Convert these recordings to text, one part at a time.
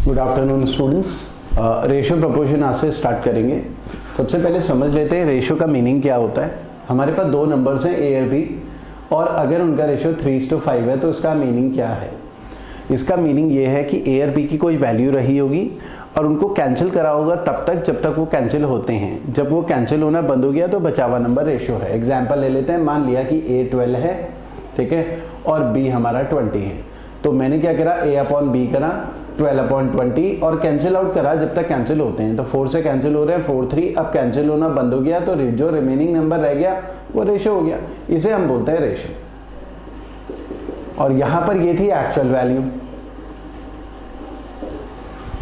Good afternoon students. Ratio proportion आज से start करेंगे। सबसे पहले समझ लेते हैं रेशियो का मीनिंग क्या होता है। हमारे पास दो नंबर्स हैं ए और बी, और अगर उनका रेशियो 3:5 है तो इसका मीनिंग क्या है। इसका मीनिंग ये है कि ए और बी की कोई वैल्यू रही होगी और उनको कैंसिल करा होगा तब तक जब तक वो कैंसिल होते हैं। जब वो कैंसिल होना बंद हो गया तो बचा हुआ नंबर रेशियो है। एग्जाम्पल ले लेते हैं, मान लिया कि ए 12 है, ठीक है, और बी हमारा 20 है। तो मैंने क्या करा, ए अपॉन बी करा 12/20 और कैंसिल आउट करा जब तक कैंसिल होते हैं। तो 4 से कैंसिल हो रहे हैं 4 3, अब कैंसिल होना बंद हो गया तो जो रिमेनिंग नंबर रह गया वो रेशियो हो गया। इसे हम बोलते हैं रेशियो। और यहां पर ये थी एक्चुअल वैल्यू,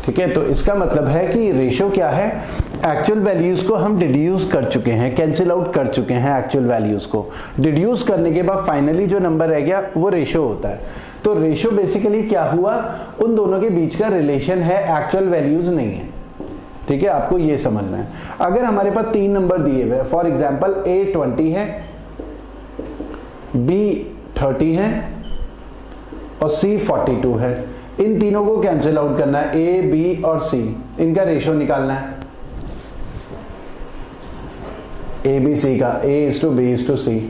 ठीक है। तो इसका मतलब है कि रेशियो क्या है, एक्चुअल वैल्यूज को हम डिड्यूस कर चुके हैं, कैंसिल आउट कर चुके हैं। एक्चुअल वैल्यूज को डिड्यूस करने के बाद फाइनली जो नंबर रह गया वो रेशियो होता है। तो रेशियो बेसिकली क्या हुआ, उन दोनों के बीच का रिलेशन है, एक्चुअल वैल्यूज नहीं है, ठीक है। आपको ये समझना है। अगर हमारे पास 3 नंबर दिए हुए, फॉर एग्जांपल ए 20 है, बी 30 है और सी 42 है। इन तीनों को कैंसिल आउट करना है, ए बी और सी, इनका रेशियो निकालना है ए बी सी का, A:B:C।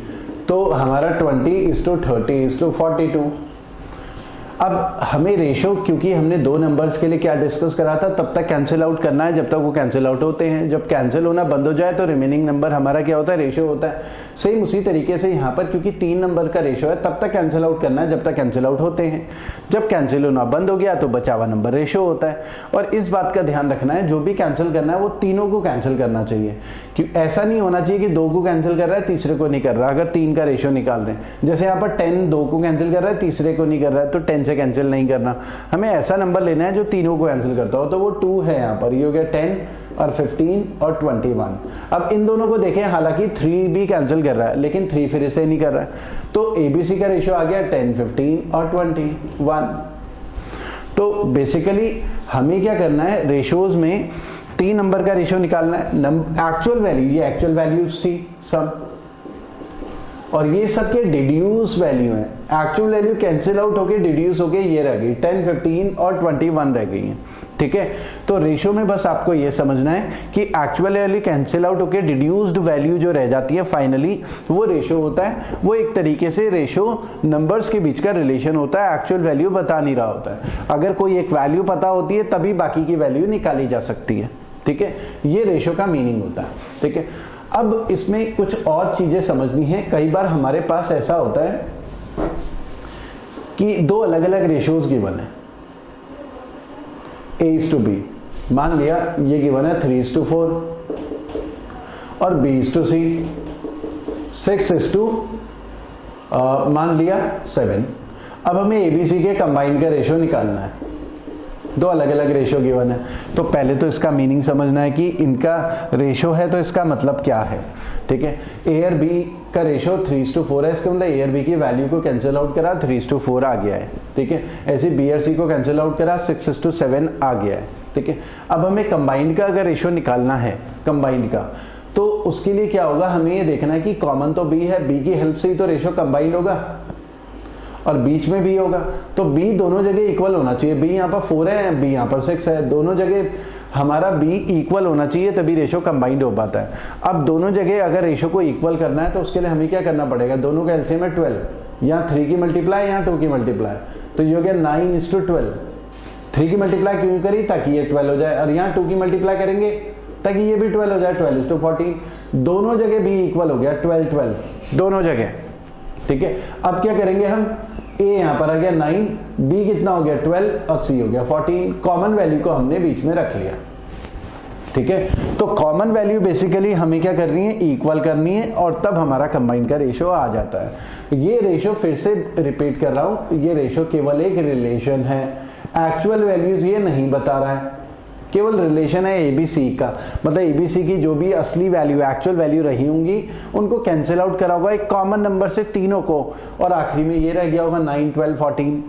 तो हमारा 20:30:42। अब हमें रेशियो, क्योंकि हमने दो नंबर्स के लिए क्या डिस्कस करा था, तब तक कैंसिल आउट करना है जब तक वो कैंसिल आउट होते हैं। जब कैंसिल होना बंद हो जाए तो रिमेनिंग नंबर हमारा क्या होता है, रेशियो होता है। सेम उसी तरीके से यहाँ पर क्योंकि 3 नंबर का रेशियो है तब तक कैंसिल आउट करना है जब तक कैंसिल आउट होते हैं। जब कैंसिल होना बंद हो गया तो बचा हुआ नंबर रेशियो होता है। और इस बात का ध्यान रखना है, जो भी कैंसिल करना है वो तीनों को कैंसिल करना चाहिए। कि ऐसा नहीं होना चाहिए कि 2 को कैंसिल कर रहा है तीसरे को नहीं कर रहा। अगर 3 का रेशियो निकाल रहे हैं, जैसे यहाँ पर 10 2 को कैंसिल कर रहा है तीसरे को नहीं कर रहा है, तो 10 से कैंसिल नहीं करना। हमें ऐसा नंबर लेना है जो तीनों को कैंसिल करता हो। तो वो 2 है यहाँ पर, ये हो गया 10 और 15 और 21। अब इन दोनों को देखें, हालांकि 3 भी कैंसिल कर रहा है लेकिन 3 फिर से नहीं कर रहा है। तो एबीसी का रेशियो आ गया 10 15 और 21। तो बेसिकली हमें क्या करना है, रेशियोज में 3 नंबर का रेशियो निकालना है। एक्चुअल वैल्यू, ये एक्चुअल वैल्यूज थी सब, और ये सब के डिड्यूस वैल्यू है। एक्चुअल वैल्यू कैंसिल आउट होके डिड्यूस होके ये रह गई 10 15 और 21 रह गई है, ठीक है। तो रेशियो में बस आपको ये समझना है कि एक्चुअल वैल्यू कैंसिल आउट होके डिड्यूस्ड वैल्यू जो रह जाती है फाइनली वो रेशियो होता है। वो एक तरीके से रेशियो नंबर्स के बीच का रिलेशन होता है, एक्चुअल वैल्यू बता नहीं रहा होता है। अगर कोई एक वैल्यू पता होती है तभी बाकी की वैल्यू निकाली जा सकती है, ठीक है। ये रेशियो का मीनिंग होता है, ठीक है। अब इसमें कुछ और चीजें समझनी है। कई बार हमारे पास ऐसा होता है कि 2 अलग अलग रेशियोज गिवन है, A:B। मान लिया ये गिवन है 3:4 और B:C 6:, मान लिया 7। अब हमें ABC के कंबाइन का रेशियो निकालना है। 2 अलग अलग रेशियो गिवन है, तो पहले तो इसका मीनिंग समझना है कि इनका रेशियो है तो इसका मतलब क्या है, ठीक है। ए और बी का रेशियो 3:4 है, इसका मतलब ए और बी की वैल्यू को कैंसिल आउट करा 3:4 आ गया है, ठीक है। ऐसे बी और सी को कैंसिल आउट करा 6:7 आ गया है, ठीक है। अब हमें कंबाइंड का अगर रेशियो निकालना है, कंबाइंड का, तो उसके लिए क्या होगा, हमें ये देखना है कि कॉमन तो बी है, बी की हेल्प से ही तो रेशियो कंबाइंड होगा और बीच में बी होगा। तो बी दोनों जगह इक्वल होना चाहिए। बी यहाँ पर 4 है, बी यहाँ पर 6 है, दोनों जगह हमारा बी इक्वल होना चाहिए तभी रेशियो कंबाइंड हो पाता है। अब दोनों जगह अगर रेशियो को इक्वल करना है तो उसके लिए हमें क्या करना पड़ेगा, दोनों का एलसीएम है 12, यहाँ 3 की मल्टीप्लाई यहाँ 2 की मल्टीप्लाई, तो ये हो गया 9:12। 3 की मल्टीप्लाई क्यों करी, ताकि ये 12 हो जाए, और यहाँ 2 की मल्टीप्लाई करेंगे ताकि ये भी 12 हो जाए, 12:14। दोनों जगह बी इक्वल हो गया 12 दोनों जगह, ठीक है। अब क्या करेंगे हम, ए यहां पर आ गया 9, बी कितना हो गया 12 और सी हो गया 14। कॉमन वैल्यू को हमने बीच में रख लिया, ठीक है। तो कॉमन वैल्यू बेसिकली हमें क्या करनी है, इक्वल करनी है, और तब हमारा कंबाइन का रेशियो आ जाता है। ये रेशियो फिर से रिपीट कर रहा हूं, ये रेशियो केवल एक रिलेशन है, एक्चुअल वैल्यूज ये नहीं बता रहा है, केवल रिलेशन है एबीसी का। मतलब एबीसी की जो भी असली वैल्यू, एक्चुअल वैल्यू रही होंगी उनको कैंसिल आउट करा होगा एक कॉमन नंबर से तीनों को, और आखिरी में ये रह गया होगा 9 12 14,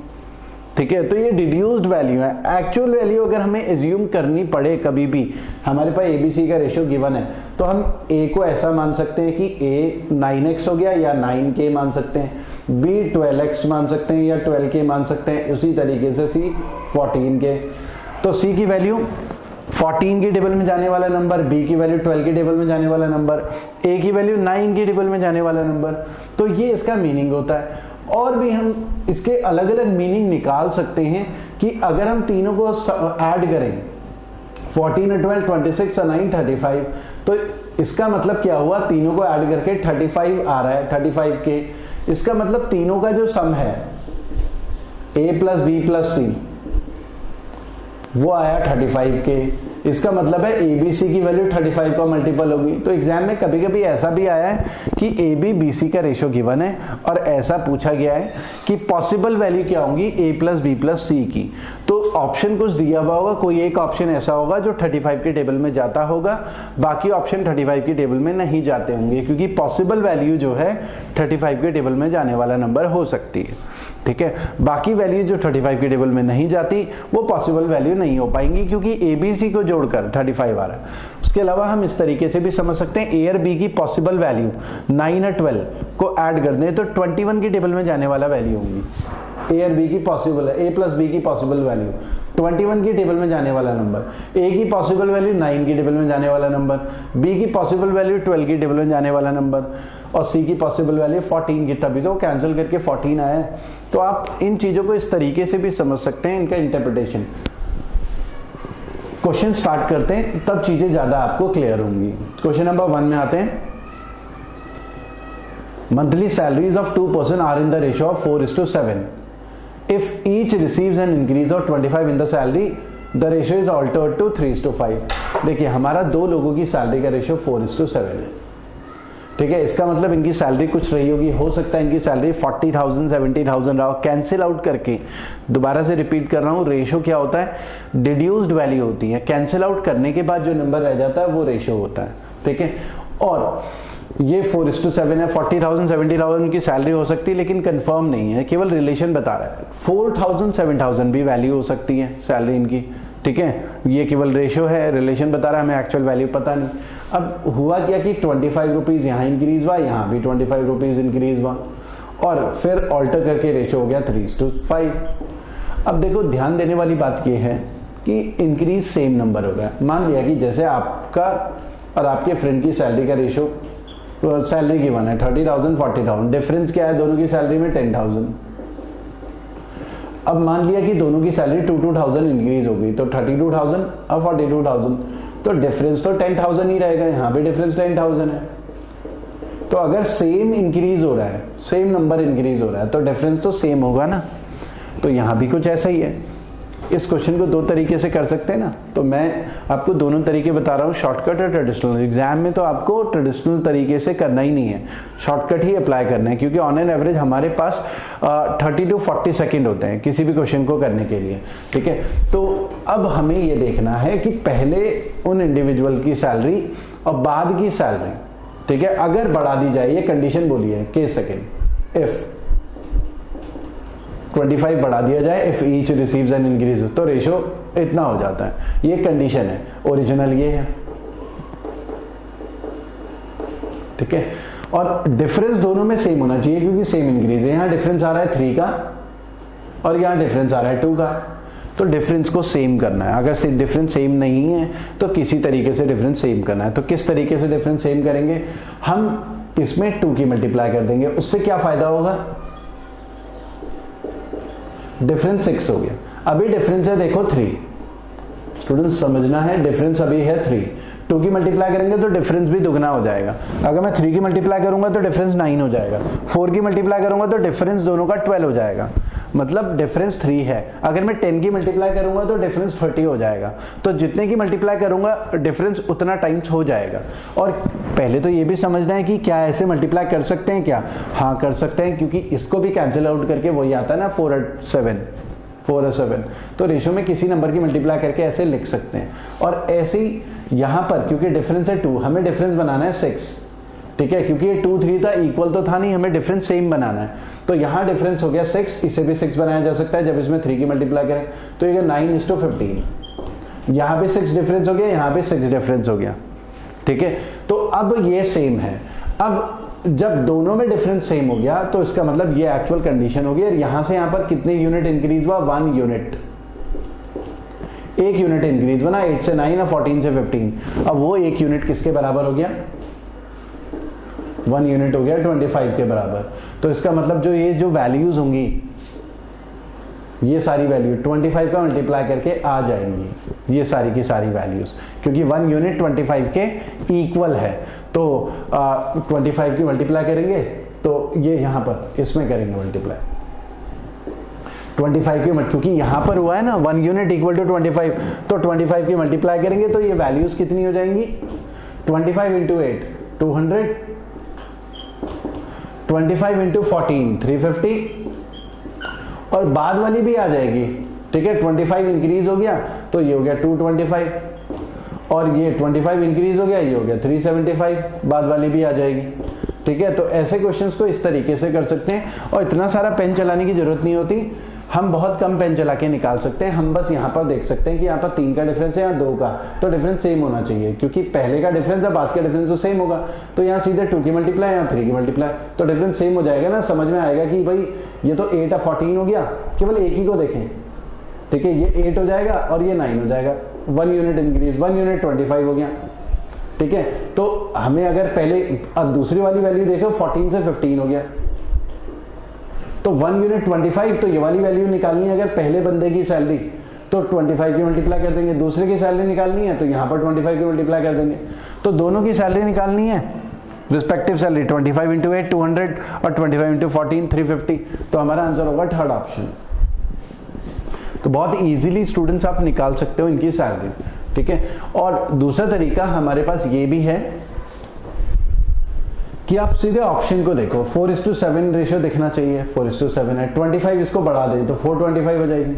ठीक है। तो ये डिड्यूस्ड वैल्यू है। एक्चुअल वैल्यू अगर हमें एज्यूम करनी पड़े कभी भी, हमारे पास एबीसी का रेशियो गिवन है, तो हम ए को ऐसा मान सकते हैं कि ए 9x हो गया या 9k मान सकते हैं, बी 12x मान सकते हैं या 12k मान सकते हैं, उसी तरीके से सी 14k। तो सी की वैल्यू 14 की टेबल में जाने वाला नंबर, बी की वैल्यू 12 की टेबल में जाने वाला नंबर, ए की वैल्यू 9 की टेबल में जाने वाला नंबर। तो ये इसका मीनिंग होता है। और भी हम इसके अलग अलग मीनिंग निकाल सकते हैं कि अगर हम तीनों को ऐड करें 14 और 12 26 और 9 35, तो इसका मतलब क्या हुआ, तीनों को ऐड करके 35 आ रहा है, 35 के। इसका मतलब तीनों का जो सम है a प्लस बी प्लस सी वो आया 35 के। इसका मतलब है ABC की वैल्यू 35 का मल्टीपल होगी। तो एग्जाम में कभी कभी ऐसा भी आया है कि AB BC का रेशियो गिवन है और ऐसा पूछा गया है कि पॉसिबल वैल्यू क्या होंगी A प्लस बी प्लस सी की। तो ऑप्शन कुछ दिया हुआ होगा, कोई एक ऑप्शन ऐसा होगा जो 35 के टेबल में जाता होगा, बाकी ऑप्शन 35 की टेबल में नहीं जाते होंगे, क्योंकि पॉसिबल वैल्यू जो है 35 के टेबल में जाने वाला नंबर हो सकती है। ठीक है, बाकी वैल्यू जो 35 की टेबल में नहीं जाती वो पॉसिबल वैल्यू नहीं हो पाएंगी, क्योंकि ABC को जोड़कर 35 आ रहा है। उसके अलावा हम इस तरीके से भी समझ सकते हैं, A और B की पॉसिबल वैल्यू 9 और 12 को ऐड कर दें तो 21 की टेबल में जाने वाला वैल्यू होंगी। A और B की पॉसिबल है, A प्लस बी की पॉसिबल वैल्यू 21 की टेबल में जाने वाला नंबर, A की पॉसिबल वैल्यू 9 की टेबल में जाने वाला नंबर, B की पॉसिबल वैल्यू 12 की टेबल में जाने वाला नंबर और C की पॉसिबल वैल्यू 14 की, तभी तो कैंसिल करके 14 आया है। तो आप इन चीजों को इस तरीके से भी समझ सकते हैं, इनका इंटरप्रिटेशन। क्वेश्चन स्टार्ट करते हैं, तब चीजें ज्यादा आपको क्लियर होंगी। क्वेश्चन नंबर 1 में आते हैं। Monthly salaries of 2 person are in the ratio of 4:7. If each receives an increase of 25 in the salary, the ratio is altered to 3:5. देखिए हमारा दो लोगों की सैलरी का रेशियो 4:7 है। ठीक है, इसका मतलब इनकी सैलरी कुछ रही होगी, हो सकता है इनकी सैलरी 40,000 70,000 रहा हो। कैंसिल आउट करके दोबारा से रिपीट कर रहा हूँ, रेशियो क्या होता है, डिड्यूस्ड वैल्यू होती है। कैंसिल आउट करने के बाद जो नंबर रह जाता है वो रेशियो होता है। ठीक है, और ये 4:7 है। 40,000 70,000 की सैलरी हो सकती है, लेकिन कंफर्म नहीं है, केवल रिलेशन बता रहा है। 4,000 7,000 भी वैल्यू हो सकती है सैलरी इनकी। ठीक है, ये केवल रेशियो है, रिलेशन बता रहा है, हमें एक्चुअल वैल्यू पता नहीं। अब हुआ क्या कि 25 रुपीज यहाँ इंक्रीज हुआ, यहाँ भी 25 रुपीज इंक्रीज हुआ, और फिर ऑल्टर करके रेशियो हो गया 3:5। अब देखो ध्यान देने वाली बात यह है कि इंक्रीज सेम नंबर हो रहा है। मान लिया कि जैसे आपका और आपके फ्रेंड की सैलरी का रेशियो, सैलरी गिवन है 30,000 40,000, डिफरेंस क्या है दोनों की सैलरी में 10,000। अब मान लिया कि दोनों की सैलरी 2,000 इंक्रीज हो गई, तो 32,000 और 42,000, तो डिफरेंस तो 10,000 ही रहेगा, यहाँ भी डिफरेंस 10,000 है। तो अगर सेम इंक्रीज हो रहा है, सेम नंबर इंक्रीज हो रहा है, तो डिफरेंस तो सेम होगा ना। तो यहाँ भी कुछ ऐसा ही है। इस क्वेश्चन को दो तरीके से कर सकते हैं ना, तो मैं आपको दोनों तरीके बता रहा हूँ, शॉर्टकट और ट्रेडिशनल। एग्जाम में तो आपको ट्रेडिशनल तरीके से करना ही नहीं है, शॉर्टकट ही अप्लाई करना है, क्योंकि ऑन एन एवरेज हमारे पास 30 to 40 सेकेंड होते हैं किसी भी क्वेश्चन को करने के लिए। ठीक है, तो अब हमें ये देखना है कि पहले उन इंडिविजुअल की सैलरी और बाद की सैलरी, ठीक है, अगर बढ़ा दी जाए, ये कंडीशन बोली है, केस सेकेंड, इफ 25 बढ़ा दिया जाए, if each receives an increase, तो रेशियो इतना हो जाता है। ये कंडीशन है, ओरिजिनल ये है। ठीक है, और डिफरेंस दोनों में सेम होना चाहिए, क्योंकि सेम इंक्रीज है। यहां डिफरेंस आ रहा है 3 का और यहां डिफरेंस आ रहा है 2 का, तो डिफरेंस को सेम करना है। अगर डिफरेंस सेम नहीं है तो किसी तरीके से डिफरेंस सेम करना है। तो किस तरीके से डिफरेंस सेम करेंगे, हम इसमें 2 की मल्टीप्लाई कर देंगे। उससे क्या फायदा होगा, डिफरेंस 6 हो गया। अभी डिफरेंस है देखो 3, स्टूडेंट्स समझना है, डिफरेंस अभी है 3, 2 की मल्टीप्लाई करेंगे तो डिफरेंस भी दुगना हो जाएगा। अगर मैं 3 की मल्टीप्लाई करूंगा तो डिफरेंस 9 हो जाएगा, 4 की मल्टीप्लाई करूंगा तो डिफरेंस दोनों का 12 हो जाएगा, मतलब डिफरेंस 3 है। अगर मैं 10 की मल्टीप्लाई करूंगा तो डिफरेंस 30 हो जाएगा। तो जितने की मल्टीप्लाई करूंगा डिफरेंस उतना टाइम्स हो जाएगा। और पहले तो ये भी समझना है कि क्या ऐसे मल्टीप्लाई कर सकते हैं क्या, हाँ कर सकते हैं, क्योंकि इसको भी कैंसिल आउट करके वही आता है ना 4 और 7, तो रेशियो में किसी नंबर की मल्टीप्लाई करके ऐसे लिख सकते हैं। और ऐसे ही यहां पर क्योंकि डिफरेंस है 2, हमें डिफरेंस बनाना है 6, ठीक है, क्योंकि ये 2 3 था, इक्वल तो था नहीं, हमें डिफरेंस सेम बनाना है। तो यहां डिफरेंस हो गया 6, इसे भी 6 बनाया जा सकता है जब इसमें 3 की मल्टीप्लाई करें, तो ये 9:15। यहां भी 6 डिफरेंस हो गया, यहां भी 6 डिफरेंस हो गया। ठीक है, तो अब ये सेम है। अब जब दोनों में डिफरेंस सेम हो गया तो इसका मतलब ये एक्चुअल कंडीशन होगी। और यहां से यहां पर कितने यूनिट इंक्रीज हुआ, 1 यूनिट। एक यूनिट इंक्रीज बना, 8 से 9 और 14 से 15। अब वो एक यूनिट किसके बराबर हो गया? 1 यूनिट हो गया 25 के बराबर। तो इसका मतलब जो ये जो वैल्यूज होंगी, ये सारी वैल्यू 25 का मल्टीप्लाई करके आ जाएंगी, ये सारी की सारी वैल्यूज, क्योंकि 1 यूनिट 25 के इक्वल है। तो 25 की मल्टीप्लाई करेंगे तो ये यहां पर इसमें करेंगे मल्टीप्लाई 25 की, क्योंकि यहां पर हुआ है ना 1 यूनिट इक्वल टू 25, तो 25 की मल्टीप्लाई करेंगे तो ये वैल्यूज कितनी हो जाएंगी? 25 इंटू 8 200, 25 इंटू 14 350, और बाद वाली भी आ जाएगी। ठीक है, 25 इंक्रीज हो गया तो ये हो गया 225, और ये 25 इंक्रीज हो गया, ये हो गया 375, बाद वाली भी आ जाएगी। ठीक है, तो ऐसे क्वेश्चंस को इस तरीके से कर सकते हैं, और इतना सारा पेन चलाने की जरूरत नहीं होती, हम बहुत कम पेन चला के निकाल सकते हैं। हम बस यहाँ पर देख सकते हैं कि यहाँ पर 3 का डिफरेंस है या 2 का, तो डिफरेंस सेम होना चाहिए, क्योंकि पहले का डिफरेंस और बाद का डिफरेंस तो सेम होगा। तो यहाँ सीधे 2 की मल्टीप्लाई, यहाँ 3 की मल्टीप्लाई, तो डिफरेंस सेम हो जाएगा ना, समझ में आएगा कि भाई ये तो 8 और 14 हो गया, केवल एक ही को देखें। ठीक है, ये 8 हो जाएगा और ये 9 हो जाएगा, 1 यूनिट इंक्रीज, 1 यूनिट 25 हो गया। ठीक है, तो हमें अगर पहले अब दूसरी वाली वैल्यू देखो 14 से 15 हो गया, तो 1 यूनिट 25, तो ये वाली वैल्यू निकालनी है अगर पहले बंदे की सैलरी, तो 25 की मल्टीप्लाई कर देंगे। दूसरे की सैलरी निकालनी है तो यहाँ पर 25 की मल्टीप्लाई कर देंगे। तो दोनों की सैलरी निकालनी है, रिस्पेक्टिव सैलरी 25 इंटू 8 200 और 25 इंटू 14 350, तो हमारा आंसर होगा थर्ड ऑप्शन। तो बहुत इजीली स्टूडेंट्स आप निकाल सकते हो इनकी सैलरी। ठीक है, और दूसरा तरीका हमारे पास ये भी है कि आप सीधे ऑप्शन को देखो, 4:7 रेशियो दिखना चाहिए, 4:7 है। 25 इसको बढ़ा दें तो 425 हो जाएगी,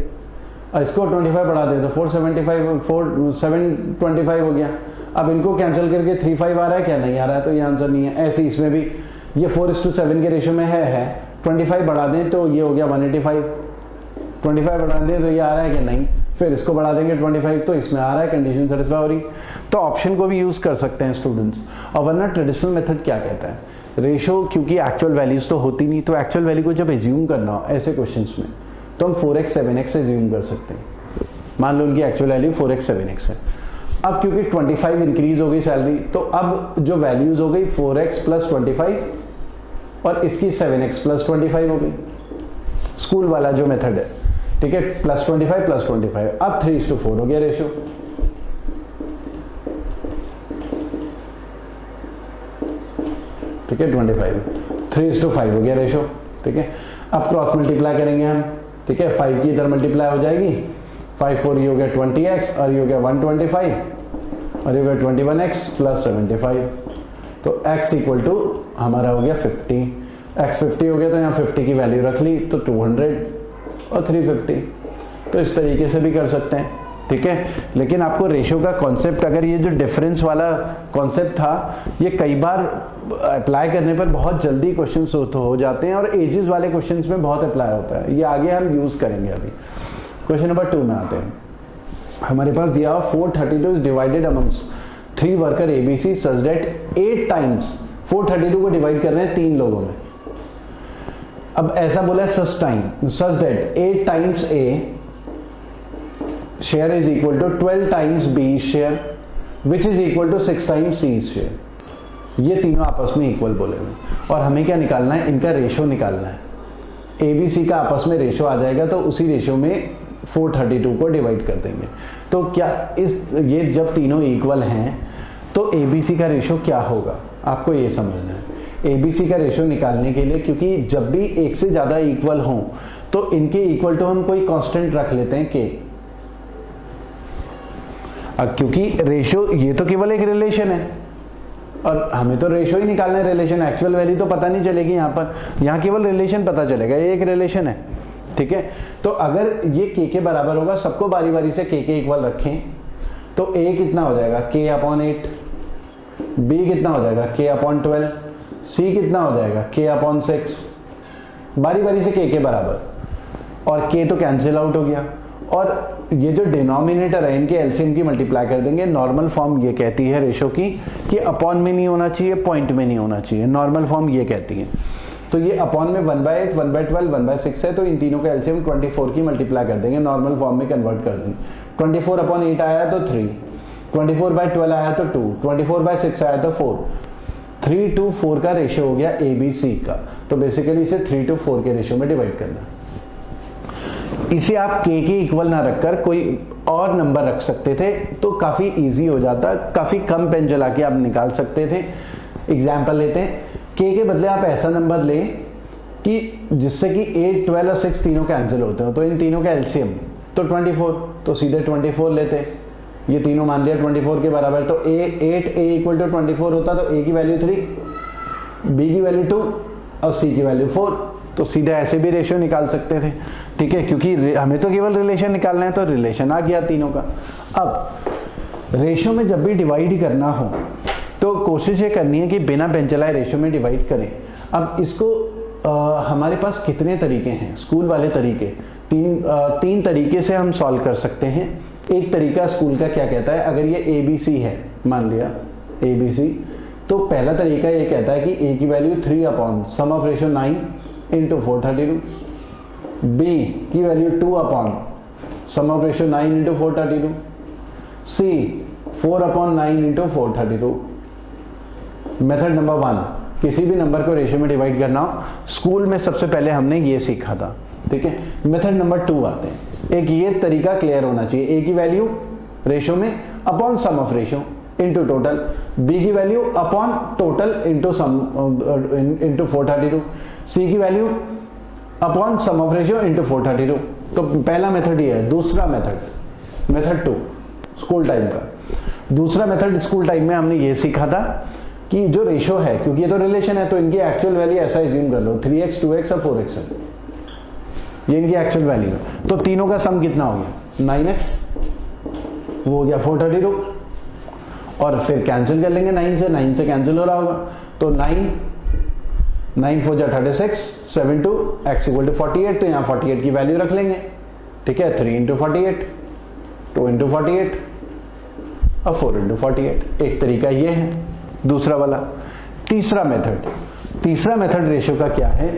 और इसको 25 बढ़ा दें तो 725 हो गया। अब इनको कैंसिल करके 35 आ रहा है क्या? नहीं आ रहा है, तो ये आंसर नहीं है। ऐसे इसमें भी ये 4:7 के रेशियो में है 25 बढ़ा दें तो ये हो गया 185, 25 बढ़ा दें तो ये आ रहा है कि नहीं, फिर इसको बढ़ा देंगे 25 तो इसमें आ रहा है, कंडीशन सेटिस्फाई हो रही। तो ऑप्शन को भी यूज कर सकते हैं स्टूडेंट्स। और वरना ट्रेडिशनल मेथड क्या कहता है, रेशो, क्योंकि एक्चुअल वैल्यूज तो होती नहीं, तो एक्चुअल वैल्यू को जब एज्यूम करना हो ऐसे क्वेश्चंस में, तो हम 4x 7x एज्यूम कर सकते हैं। मान लो उनकी एक्चुअल वैल्यू 4x 7x है। अब क्योंकि 25 इंक्रीज हो गई सैलरी, तो अब जो वैल्यूज हो गई 4x प्लस 25 और इसकी 7x प्लस 25 हो गई, स्कूल वाला जो मेथड है। ठीक है, प्लस 25 प्लस 25, अब 3:4 हो गया रेशियो। ठीक है, 25 3:5 हो गया रेशियो। ठीक है, अब क्रॉस मल्टीप्लाई करेंगे हम। ठीक है, 5 की इधर मल्टीप्लाई हो जाएगी, 5 4 ये हो गया 20x, और ये हो गया 125, और ये हो गया 21x प्लस 75, तो x इक्वल टू हमारा हो गया 50। x 50 हो गया तो यहाँ 50 की वैल्यू रख ली, तो 200 और 350। तो इस तरीके से भी कर सकते हैं। ठीक है, लेकिन आपको रेशियो का कॉन्सेप्ट, अगर ये जो डिफरेंस वाला कॉन्सेप्ट था, ये कई बार अप्लाई करने पर बहुत जल्दी क्वेश्चंस हो जाते हैं, और एजेस वाले क्वेश्चंस में बहुत अप्लाई होता है। ये आगे हम यूज करेंगे। अभी क्वेश्चन नंबर 2 में आते हैं। हमारे पास दिया 432 is divided amongst 3 worker ABC such that 8 times 432 को डिवाइड कर रहे हैं 3 लोगों में। अब ऐसा बोला है such that 8 times A share is equal to 12 times B share which is equal to 6 times C share. ये तीनों आपस में इक्वल बोले हुए, और हमें क्या निकालना है? इनका रेशो निकालना है। ए बी सी का आपस में रेशो आ जाएगा, तो उसी रेशो में 432 को डिवाइड कर देंगे। तो क्या ये जब तीनों इक्वल हैं तो ए बी सी का रेशो क्या होगा, आपको ये समझना है। एबीसी का रेशियो निकालने के लिए, क्योंकि जब भी एक से ज्यादा इक्वल हों तो इनके इक्वल टू हम कोई कांस्टेंट रख लेते हैं के। क्योंकि रेशियो ये तो केवल एक रिलेशन है, और हमें तो रेशियो ही निकालना है, रिलेशन। एक्चुअल वैल्यू तो पता नहीं चलेगी यहाँ पर, यहाँ केवल रिलेशन पता चलेगा, ये एक रिलेशन है। ठीक है, तो अगर ये के बराबर होगा, सबको बारी बारी से के इक्वल रखें, तो ए कितना हो जाएगा? k/8, बी कितना हो जाएगा? k/12, सी कितना हो जाएगा? k/6, बारी बारी से के बराबर, और के तो कैंसिल आउट हो गया। और ये जो डिनोमिनेटर है, इनके एलसीएम की मल्टीप्लाई कर देंगे। नॉर्मल फॉर्म ये कहती है रेशो की कि अपॉन में नहीं होना चाहिए, पॉइंट में नहीं होना चाहिए, नॉर्मल फॉर्म ये कहती है। तो ये अपॉन में 1/8, 1/12, 1/6 है, तो इन तीनों का एलसीएम 24 की मल्टीप्लाई कर देंगे, नॉर्मल फॉर्म में कन्वर्ट कर देंगे। 24/8 आया तो 3, 24/12 आया तो 2, 24/6 आया तो 4। 3 to 4 का रेशियो हो गया ABC का, तो बेसिकली इसे 3 to 4 के रेशियो में डिवाइड करना। इसे आप k के इक्वल ना रखकर कोई और नंबर रख सकते थे तो काफी इजी हो जाता, काफी कम पेन चला के आप निकाल सकते थे। एग्जाम्पल लेते हैं, k के बदले आप ऐसा नंबर लें कि जिससे कि 8, 12 और 6 तीनों कैंसिल होते हो, तो इन तीनों का एलसीएम तो 24, तो सीधे 24 लेते, ये तीनों मान लिया 24 के बराबर, तो a इक्वल टू 24 होता, तो a की वैल्यू 3, b की वैल्यू 2 और c की वैल्यू 4, तो सीधे ऐसे भी रेशियो निकाल सकते थे। ठीक है, क्योंकि हमें तो केवल रिलेशन निकालना है, तो रिलेशन आ गया तीनों का। अब रेशियो में जब भी डिवाइड करना हो तो कोशिश ये करनी है कि बिना पेन चलाए रेशियो में डिवाइड करें। अब इसको हमारे पास कितने तरीके हैं, स्कूल वाले तरीके, तीन तरीके से हम सॉल्व कर सकते हैं। एक तरीका स्कूल का क्या कहता है, अगर ये ABC है, मान लिया ABC, तो पहला तरीका ये कहता है कि a की value 3 upon sum of ratio 9 into 432, b की value 2 upon sum of ratio 9 into 432, c 4 upon 9 into 432। Method number 1, किसी भी नंबर को रेशियो में डिवाइड करना हो, स्कूल में सबसे पहले हमने ये सीखा था। ठीक है, मेथड नंबर 2 आते हैं। एक ये तरीका क्लियर होना चाहिए, a की वैल्यू रेशियो में upon sum of ratio into total, b की value upon total into sum into 432, c की value upon sum of ratio into 432। तो पहला मेथड ये है। दूसरा मेथड 2 स्कूल टाइम का। दूसरा मेथड स्कूल टाइम में हमने ये सीखा था कि जो रेशियो है, क्योंकि ये तो रिलेशन है, तो इनकी एक्चुअल वैल्यू ऐसा एज्यूम कर लो 3x 2x और 4x है, ये इनकी एक्चुअल वैल्यू है। तो तीनों का सम कितना हो गया 9x, वो हो गया 432, और फिर कैंसिल कर लेंगे 9 से कैंसिल हो रहा होगा, तो 9 4 जा 36, 7 2 x इक्वल टू 48, तो यहाँ 48 की वैल्यू रख लेंगे। ठीक है, 3 इंटू 48, 2 इंटू 48 और 4 इंटू 48। एक तरीका ये है, दूसरा वाला। तीसरा मेथड रेशियो का क्या है,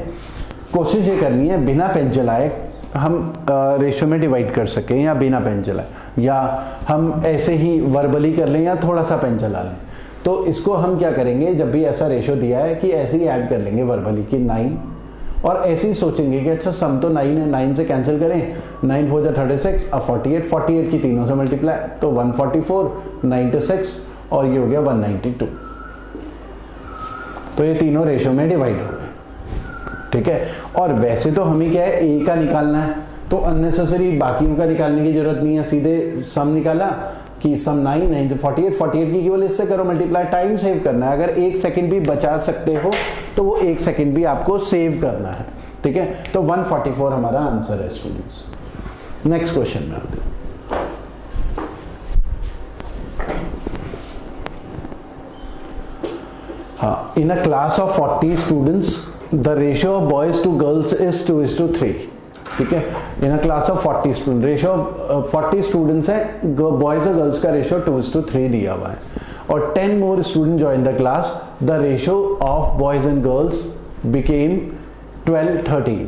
कोशिश ये करनी है बिना पेन चलाए हम रेशियो में डिवाइड कर सकें, या बिना पेन चलाए, या हम ऐसे ही वर्बली कर लें या थोड़ा सा पेन चला लें। तो इसको हम क्या करेंगे, जब भी ऐसा रेशियो दिया है कि ऐसे ही ऐड कर लेंगे वर्बली कि 9, और ऐसे ही सोचेंगे कि अच्छा सम तो 9 है, 9 से कैंसिल करें, 9 4 जा 36 और 48 की तीनों से मल्टीप्लाई, तो 144, 96 और ये हो गया 192। तो ये तीनों रेशियो में डिवाइड हो गए। ठीक है, और वैसे तो हमें क्या है, a का निकालना है, तो अननेसेसरी बाकियों का निकालने की जरूरत नहीं है, सीधे सम निकाला कि सम 9 से 48 की केवल इससे करो मल्टीप्लाई। टाइम सेव करना है, अगर 1 सेकंड भी बचा सकते हो तो वो 1 सेकंड भी आपको सेव करना है। ठीक है, तो 144 हमारा आंसर है स्टूडेंट्स। नेक्स्ट क्वेश्चन में आते हैं। हाँ, in a class of 40 students the ratio of boys to girls is 2:3। ठीक है, in a class of 40 student, ratio 40 students है, बॉयज और गर्ल्स का रेशियो 2:3 दिया हुआ है, और 10 more student join the class, the ratio of boys and girls became 12:13।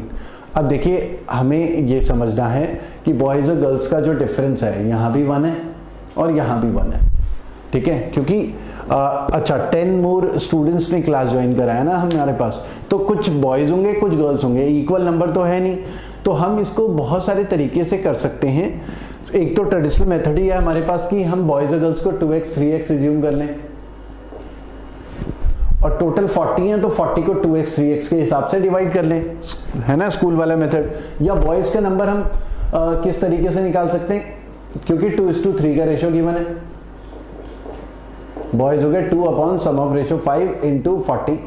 अब देखिए, हमें ये समझना है कि बॉयज और गर्ल्स का जो डिफरेंस है, यहाँ भी 1 है और यहाँ भी 1 है। ठीक है, क्योंकि अच्छा 10 मोर स्टूडेंट्स ने क्लास ज्वाइन कराया ना हमारे पास, तो कुछ बॉयज होंगे कुछ गर्ल्स होंगे, इक्वल नंबर तो है नहीं, तो हम इसको बहुत सारे तरीके से कर सकते हैं। एक तो ट्रेडिशनल मेथड ही है हमारे पास कि हम बॉयज और गर्ल्स को 2x 3x एज्यूम कर लें, और टोटल 40 है तो 40 को 2x 3x के हिसाब से डिवाइड कर लें, है ना स्कूल वाला मेथड। या बॉयज का नंबर हम किस तरीके से निकाल सकते हैं, क्योंकि 2:3 का रेशियो गिवन है, बॉयज हो गए 2 upon sum of ratio 5 into 40,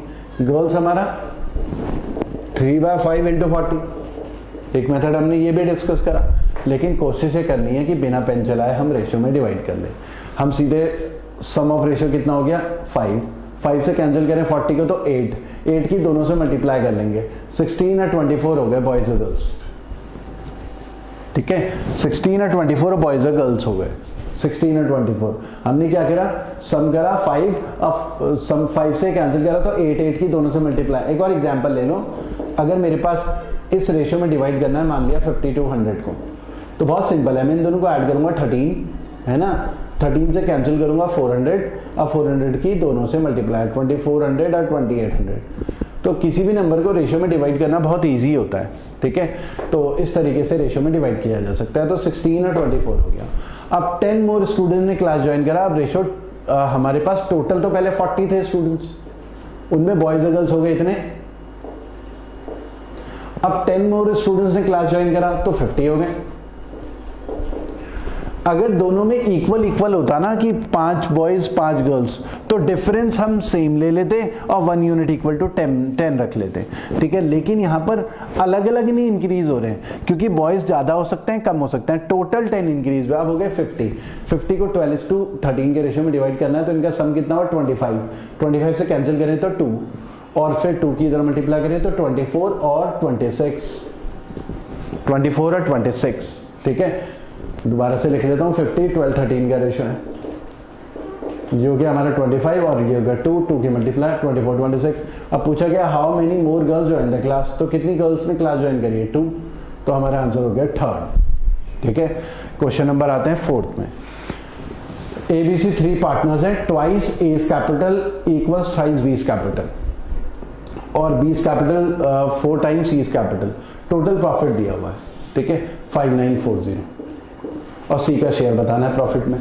girls हमारा 3/5 इंटू 40। एक मेथड हमने ये भी डिस्कस करा, लेकिन कोशिश ये करनी है कि बिना पेन चलाए हम रेशियो में डिवाइड कर ले। हम सीधे सम ऑफ रेशियो कितना हो गया 5 से कैंसिल करें 40 को तो 8 की दोनों से मल्टीप्लाई कर लेंगे, 16 और 24 हो गए बॉयज और गर्ल्स। ठीक है, 16 और 24 बॉयज और गर्ल्स हो गए। 16 और 24। हमने क्या करा, सम करा 5, अब सम 5 से कैंसिल करा तो 8 की दोनों से मल्टीप्लाई। एक और एग्जांपल ले लो, अगर मेरे पास इस रेशियो में डिवाइड करना है, मान लिया 50 to 100 को, तो बहुत सिंपल है, मैं इन दोनों को ऐड करूंगा 13, है ना, 13 से कैंसिल करूंगा 400, अब 400 की दोनों से मल्टीप्लाई, 2400 और 2800। तो किसी भी नंबर को रेशियो में डिवाइड करना बहुत इजी होता है, ठीक है। तो इस तरीके से रेशियो में डिवाइड किया जा सकता है। तो 16 और 24 हो गया। अब 10 मोर स्टूडेंट ने क्लास ज्वाइन करा। अब रेशियो हमारे पास टोटल तो पहले 40 थे स्टूडेंट्स, उनमें बॉयज और गर्ल्स हो गए इतने। अब 10 मोर स्टूडेंट्स ने क्लास ज्वाइन करा तो 50 हो गए। अगर दोनों में इक्वल होता ना कि 5 बॉयज 5 गर्ल्स, तो डिफरेंस हम सेम ले लेते और 1 यूनिट इक्वल टू 10 रख लेते, ठीक है। लेकिन यहां पर अलग अलग नहीं इंक्रीज हो रहे हैं, क्योंकि बॉयज ज्यादा हो सकते हैं, कम हो सकते हैं। टोटल 10 इंक्रीज हुआ, अब हो गए 50 को 12:13 के रेशियो में डिवाइड करना है, तो इनका सम कितना हुआ 25 से कैंसिल करें तो 2, और फिर 2 की इधर मल्टीप्लाई करें तो 24 और 26, ठीक है। दोबारा से लिख लेता हूँ, 50 12 13 का रेशियो है, ये हो गया हमारा 25 और ये हो गया 2 की मल्टीप्लाई 24 26। अब पूछा गया how many more girls join the class, तो कितनी गर्ल्स ने क्लास ज्वाइन करी है, 2, तो हमारा आंसर हो गया 3rd, ठीक है। क्वेश्चन नंबर आते हैं 4th में। ABC 3 पार्टनर्स हैं, twice A capital equals thrice B capital, और B capital 4 times C capital. Total profit दिया हुआ है, ठीक है, 5940, और C का शेयर बताना है प्रॉफिट में।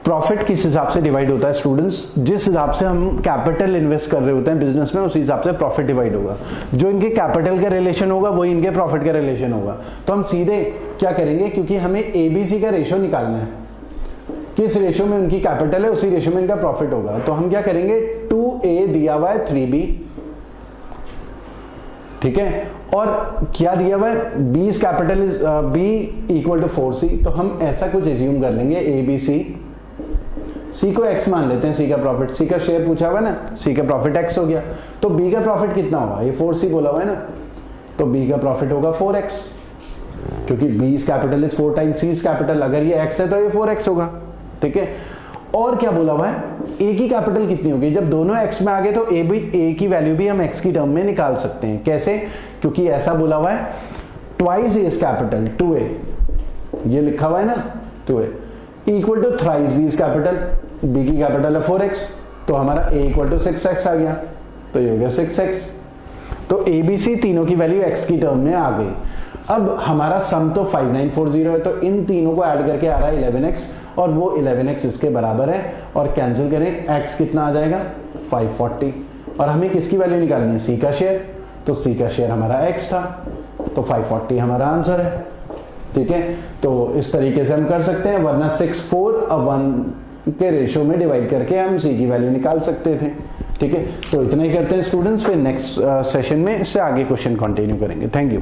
प्रॉफिट किस हिसाब से डिवाइड होता है स्टूडेंट्स, जिस हिसाब से हम कैपिटल इन्वेस्ट कर रहे होते हैं बिजनेस में, उस हिसाब से प्रॉफिट डिवाइड होगा। जो इनके कैपिटल का रिलेशन होगा वही इनके प्रॉफिट का रिलेशन होगा। तो हम सीधे क्या करेंगे, क्योंकि हमें ABC का रेशियो निकालना है, किस रेशियो में उनकी कैपिटल है उसी रेशियो में इनका प्रॉफिट होगा। तो हम क्या करेंगे, 2A दिया हुआ है 3B, ठीक है, और क्या दिया हुआ है, B capital is B equal to 4C। तो हम ऐसा कुछ एज्यूम कर लेंगे, ABC, C को X मान लेते हैं, C का प्रॉफिट, C का शेयर पूछा हुआ है ना, C का प्रॉफिट X हो गया। तो B का प्रॉफिट कितना होगा, ये 4C बोला हुआ है ना, तो B का प्रॉफिट होगा 4X, क्योंकि B capital is 4 times C capital, अगर ये X है तो ये 4X होगा, ठीक है। और क्या बोला हुआ है, A की कैपिटल कितनी होगी, जब दोनों X में आ गए तो A की वैल्यू भी हम X की टर्म में निकाल सकते हैं। कैसे, क्योंकि ऐसा बोला हुआ है, ट्वाइस A कैपिटल 2A, ये लिखा हुआ है ना 2A equal to thrice B capital, B की कैपिटल है 4X, तो हमारा A इक्वल टू 6X आ गया, तो ये हो गया 6X। तो ABC तीनों की वैल्यू X की टर्म में आ गई। अब हमारा सम तो 5940 है, तो इन तीनों को ऐड करके आ रहा है 11X, और वो 11X इसके बराबर है, और कैंसिल करें X कितना आ जाएगा 540, और हमें किसकी वैल्यू निकालनी है, C का शेयर, तो C का शेयर हमारा X था, तो 540 हमारा आंसर है, ठीक है। तो इस तरीके से हम कर सकते हैं, वरना 6 4 और 1 के रेशियो में डिवाइड करके हम C की वैल्यू निकाल सकते थे, ठीक है। तो इतना ही करते हैं स्टूडेंट्स, फिर नेक्स्ट सेशन में इससे आगे क्वेश्चन कंटिन्यू करेंगे। Thank you.